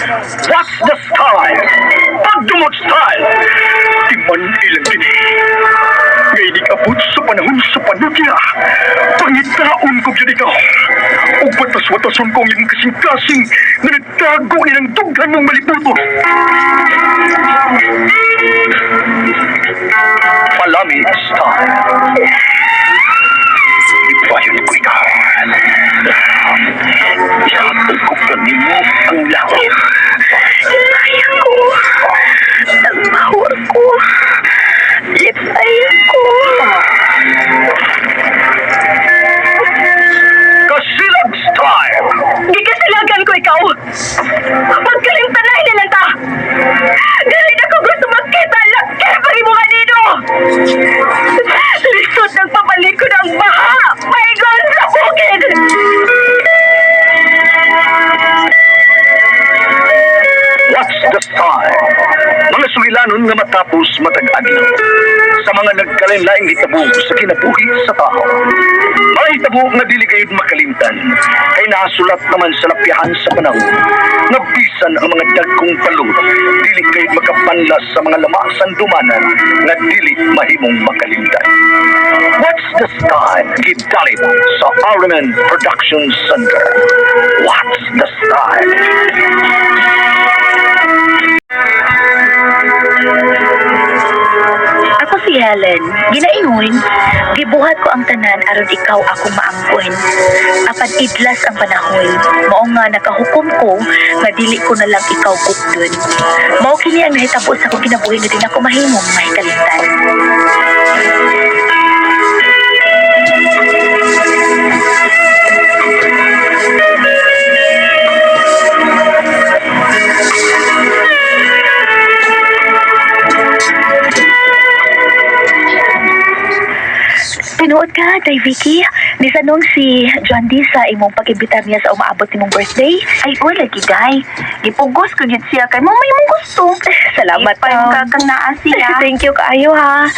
What's the style? Pagdumot style! Di man ilang din. Ngayon ikabot sa panahon sa panutya. Pangitaon ko dyan ikaw. O batas-watason ko ang iyong kasing-kasing na nagtago nilang dughan mong malibuto. Malamig style. Ibayon ko ikaw. Ihatag ko kanino ang langit. Kaya ko. Nagmahor ko. Lipay ko. Kasilag style. Gikasilagan ko ikaw. Pagkalimtanay na lang ta. Dili na ko gusto makita lang. Kaya pari mo kanino. Lisod nagpabalik ko ng baha. Paigon sa bukid. What's the style? Mga sulilanon nga matapos matag-adlaw. Sa mga nagkalain-laing hitabo sa kinabuhi sa tao. Mga hitabo nga dili gayud makalimtan. Kay nasulat naman sa lapihan sa panahon. Nga bisan ang mga dagkong palud. Dili gayud makapanlas sa mga lamasan dumanan. Nga dili mahimong makalimtan. What's the style? Gidalit sa Armen Production Center. What's the style? Ako si Helen. Ginaingon, gibuhat ko ang tanan aron ikaw ako maangkon. Apan idlas ang panahon. Mao nga nakahukom ko nga dili ko na lang ikaw gupdon. Mao kini ang nahitabo sa akong kinabuhi nga din ako mahimong mahikalimtan. Tinuod ka, Tay Vicky. Nisanong si John D sa imong pag-imbitar niya sa umaabot nimong birthday. Ay, wala giday. Gipugos ko gid siya kay mo may mong gusto. Salamat pa kang naa siya. Thank you kaayo ha.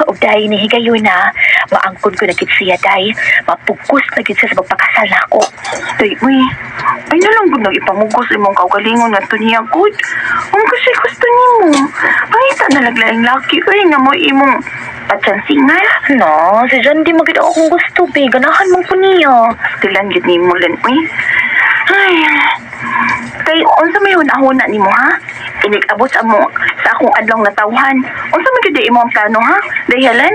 O day ni higayon na. Maangkon ko na gid siya day. Mapugos na gid siya sa pagpakasal nako. Day, uy. Ay nalang gud nang ipamugos imong kaugalingon ngadto niya gud. Ang kasi gusto nimo. Pangita na laglaing laki uy nga mo imong patsansingan. No, si John di magid ako kung gusto be. Ganahan mong po niya. Tilan gid nimo len uy. Ay. Kay unsa may hunahuna nimo ha? Inig-abot sa mo sa akong adlong natawhan. Unsa man gid imo ang plano ha? Day Helen?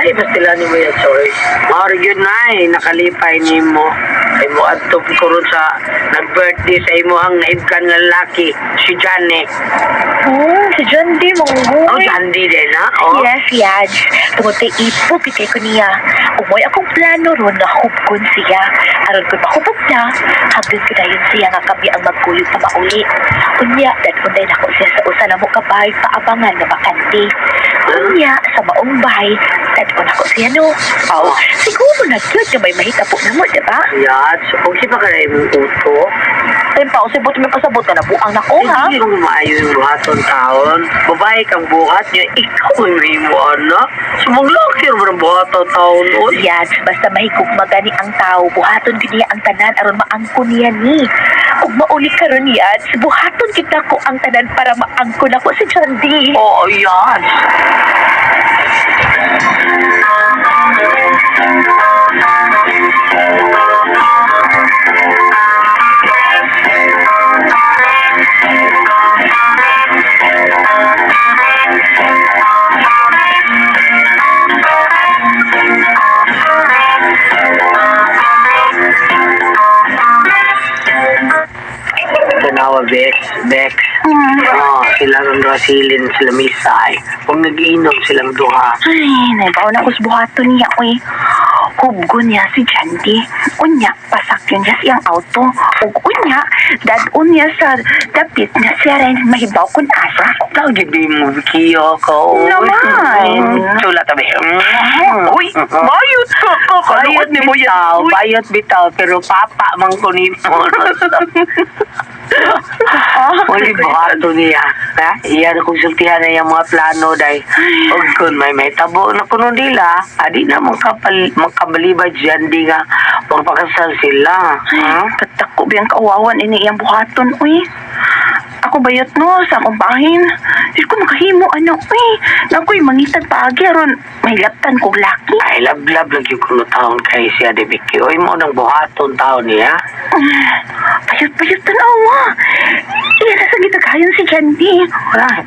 Ay, bastila ni mo yan, Choice. Maori yun na nakalipay ni mo. Ay mo atop ko ron sa nag-birthday sa imo ang naibkan nga lalaki, si Johnny. Si John D monggoy. Oh, Johnny din, ha? Oh. Yes, Yaj. Tungod kay ipo, pitay ko niya. Umoy akong plano ron na hubkon siya. Aron ko mahubog na, hagdan ko dayon siya nga kami ang magkuyog pa mauli. Unya, dadunday na ko siya sa usa na mo kabay paabangan na bakante. Unya, sa maong bahay, dadun ako siya no. Aw, siguro na yun yung may mahita po na mo, diba? Yats, kung si pa ka na yung uto, Tempa, usibot mo kasabot ka na buang na ko, ha? hindi kong maayo yung buhaton taon. Babae kang buhat niya, ikaw ay may mo, anak. Sumaglakir mo ng buhaton taon, oy. Yats, basta mahigog magani ang tao, buhaton ko niya ang tanan aron maangkon niya ni. Kung mauli ka ron, Yats, buhaton kita ko ang tanan para maangkon ako si John D. Oo, yan. Tanawa, Bex. Silang rasilin sila misay. Kung nag-iinom silang duha. Ay, naibaw na ko sa buhaton niya uy. hubgon niya si Jandy. Unya, pasakyon niya siyang auto. Ug unya, dadon niya sa dapit na siya rin mahibaw kun asa. Lagi di mo kiyo ko. Naman. Sulat tabi. Uy, bayot ka. Kakaluot ni mo yan. Uy. Bayot bitaw, pero papa mang kunin mo. Uy, bato niya. Ha? Iyan kong sultihan na yung mga plano, day. Huwag kun may tabo na kuno nila. Adi na magkabalibad dyan, di nga. Magpakasal sila. Ha? Katako biyang kawawan ini iyang buhaton, uy. Ako bayot no, sa akong bahin. Di ko makahimo, ano, uy. Nakoy, mangitag paagi, aron, may laptan kong laki. Ay, love lagi kuno taon kay siya, de Vicky. Uy mo ng buhaton taon niya. Bayot tanawa. Iyan na sa gitagayon si Jandy.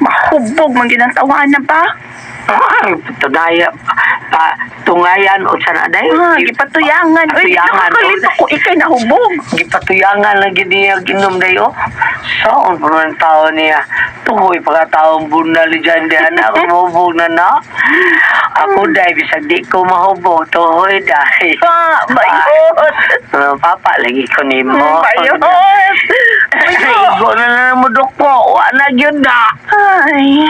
Mahubog, man ginantawan na ba? Ay, tunaya. Tungayan o sana, day. Gipatuyangan. Uy, Patuyangan. nakakalito ko, ikay nahubog. Gipatuyangan lagi niya ginom dayo. Saan po ng tao niya? Tuhoy pagkataong bunal dyan diyan. Ako mahubog na. Ako dahil bisag di ko mahubog. Tuhoy dahil. Bayot. Papa, lagi ko ni mo. Bayot. Igo na lang mo ko. Wala yun na. Ay.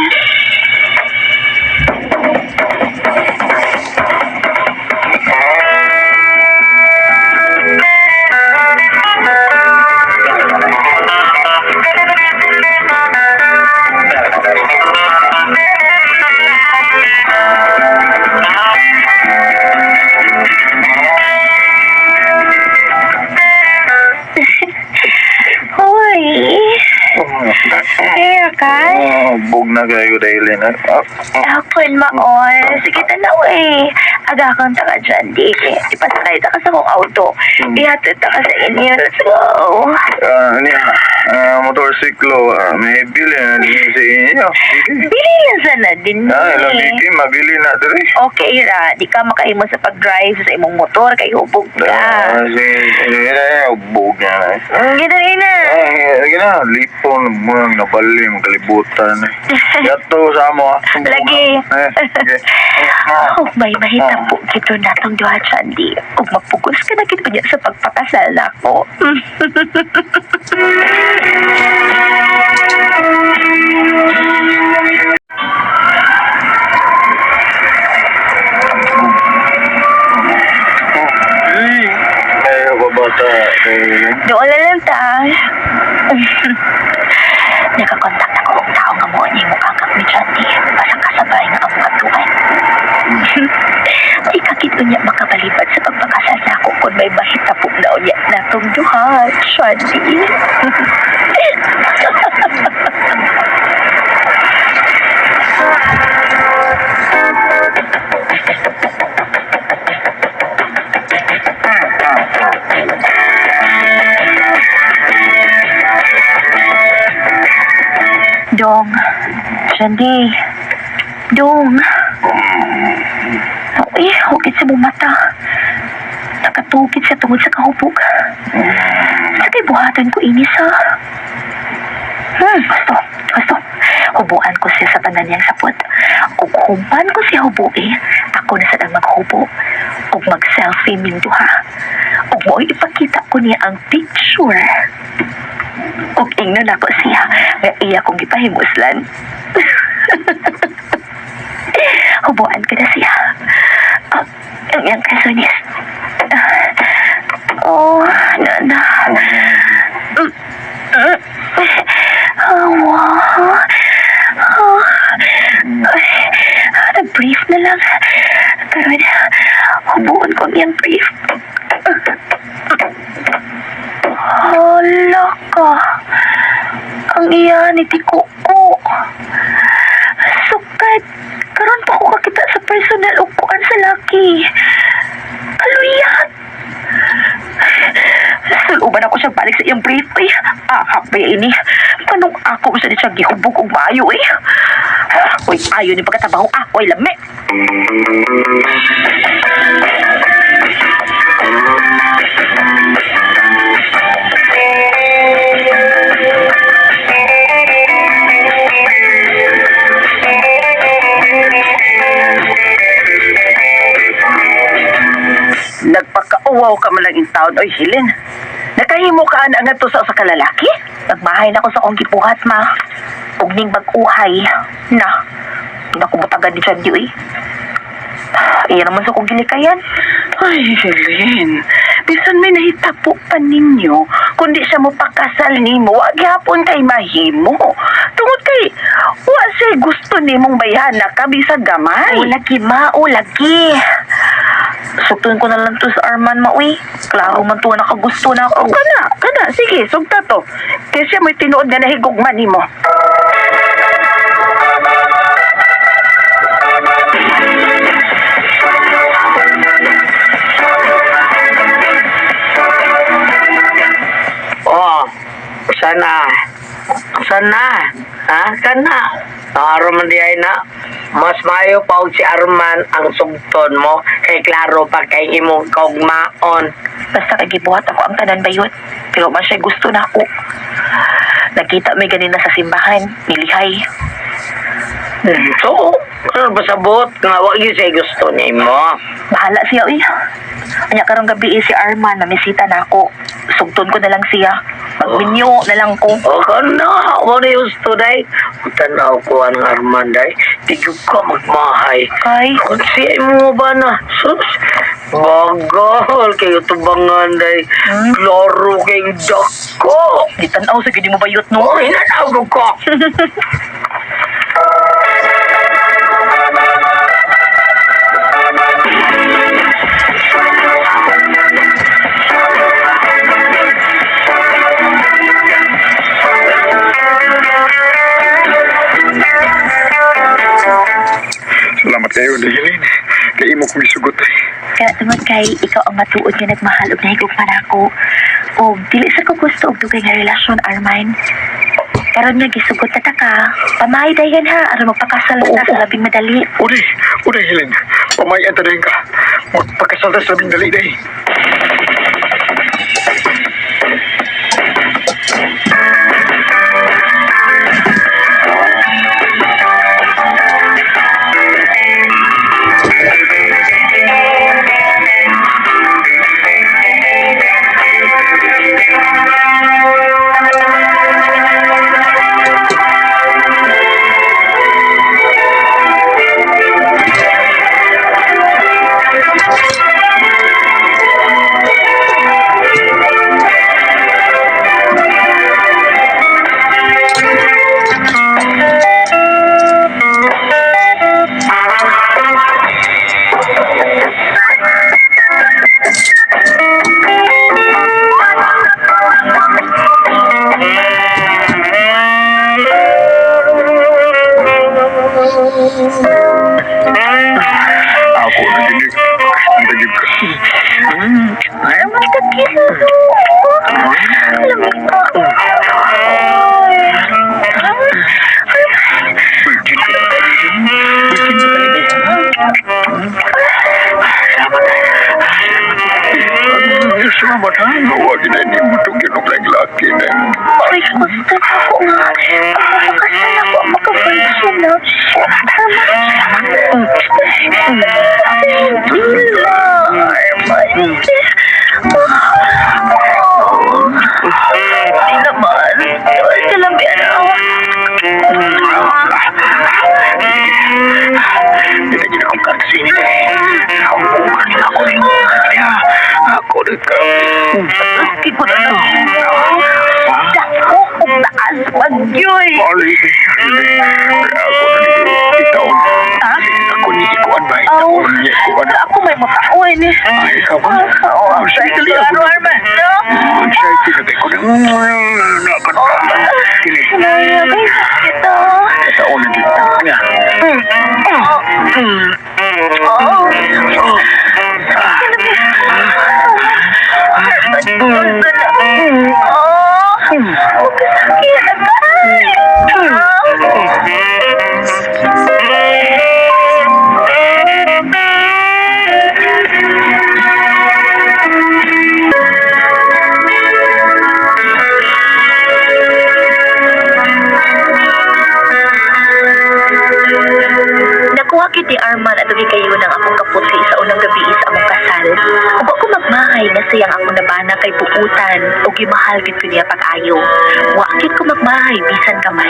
Hoy. Here ka? Bug na kayo dahil na. Hapon, maon. Sige, tanaw eh. Aga kang taka dyan, di. Ipasakay ta ka sa kong auto. Ihatid ta ka sa inyo. Let's go. Motorsiklo, may bili na din sa inyo. Bili na sana din. Lagi mabili na diri. Okay ra, di ka makahimo sa pag-drive sa imong motor kay hubog ka. Sige na, bug na. Gito na. Sige na, lipon, murang nabali, magkalibutan. Yato sa mo. Lagi. Sige. Oh, may mahitang po kito natong duha Sandy. Kung magpugos ka na kito niya sa pagpakasal na ako. Ay, bata. Doon na lang ta. Nakakontak ako kung tao nga mo niya mo kakak ni Sandy. Pasang kasabay nga ang katuan. Di kakito niya makabalibad sa pagpakasal na ako kung may bahita po na niya natong duha Sandy. Dong. Sandy. Dong. Ay, hugit sa mong mata. Nakatugid sa tungod sa kahubog. Sa kay buhatan ko inis ha. Gusto. Hubuan ko siya sa tanan niyang sapot. Kung humpan ko siya hubuin, ako na sadang maghubo. Kung mag-selfie minduha. Kung mo ipakita ko niya ang picture. Kung ingnan ako siya, nga iya kong ipahimuslan. Hubuan ka na siya. Ang iyang kasunis. Nana. Brief na lang. Karon, hubuan ko ang iyang brief. Hala ka. Ang iya ni Tikuko. Sukat. Karon pa ko kakita sa personal upuan sa laki. Kaluyat. Suluban ako siyang balik sa iyang brief eh. Ahak ba ini? Kanong ako sa di siya gihubog og maayo eh. Uy, ayaw ni pagkatabaho. Uy, lami. Wow ka man lang in town. Oy, Helen. Nakahimo ka na nga to sa usa ka lalaki? Nagmahay na ko sa akong gibuhat, ma. Ug ning bag-uhay na. Pinakubutagan ni Jandy, uy. Iyan naman sa kong gilikayan. Ay, Helen. Bisan may nahitapo pa ninyo, kundi siya mo pakasal nimo, wag hapon kay mahimo. Tungod kay, wa siya gusto nimong bayana ka bisag gamay. O, lagi, ma. O, lagi. Sugtuin ko na lang to sa Arman, ma, uy. Klaro man to, nakagusto na O ako. kana, sige, sugta to. Kaya siya mo'y tinuod nga nahigugman nimo. Oh, sana. Sana. Ha? Kana. Araman di ay na. Mas mayo pa og si Arman ang sugton mo. Kay klaro pa kay imong kaugmaon. Basta kay gibuhat ako ang tanan bayot. Pero man siya gusto na ako. Nakita may ganina sa simbahan. Nilihay. So, ano ba sabot? Nga, wag yun siya gusto ni mo. Bahala siya, uy. Anya karong gabi si Arman, namisita na ako. Sugton ko na lang siya. Magminyo na lang ko. O kana, mo na yung gusto, day. Tanaw ko ang Arman, day. Tigog ka magmahay. Kay, Kung siya mo ba na? Sus, bagal kayo tubangan, day. Klaro kayong dako. di tanaw sa gini mo bayot, no? Oh, inanawag ko. Salamat kayo, Helen. Kay imo kong isugot. Kaya tungod kay ikaw ang matuod nga nagmahal og nahigog para ako. O dili sa ko gusto og dugay nga relasyon, Armine. Karon nga gisugot na ta ka. Pamay dayon ha, aron magpakasal na sa labing madali. Uday, Helen. Pamayan tanayin ka. Magpakasal na sa labing dali, day. Ako nagiging ka. Armine, kakis na to. Lamig ka. Virgin ka. Salamat ha. Huwag na hindi mo itong laki na. Ay, gusto na ako nga. Magpakasal ako. Magka-virgin na. Hindi naman. Ay, kalabihan ako. Hindi na akong kansini na Ako rin. Ako rin ka. Hindi ko na lang. Dako kung naas magyoy. Ali. Ako na itaw. Ako ni ikuan ba? Ako ni ikuan. Ako may makaon eh. Ay, ikaw ba? Oo, ang Sige, excited ako ko, na. Arman. No? Ang excited na ko na. Nakan ka. Kini. Kaya may sakit ah. Ito ulit dito. Nga. Wakit ni Arman at kayo ng akong kaputi sa unang gabi sa among kasal. Uba ko magmahay nga siyang akong nabana kay buutan o gimahal gid ko niya pag-ayo. Wakit ko magmahay bisan kamay.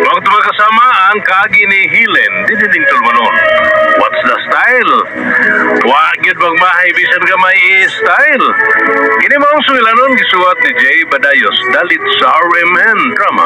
Waktu magkasama ang kaagi ni Helen, dinining tulmanon. What's the style? Wagid magmahay bisan ka may style. Kini mong suwilanon gisuwat ni Jay Badayos dalit sa RMN drama.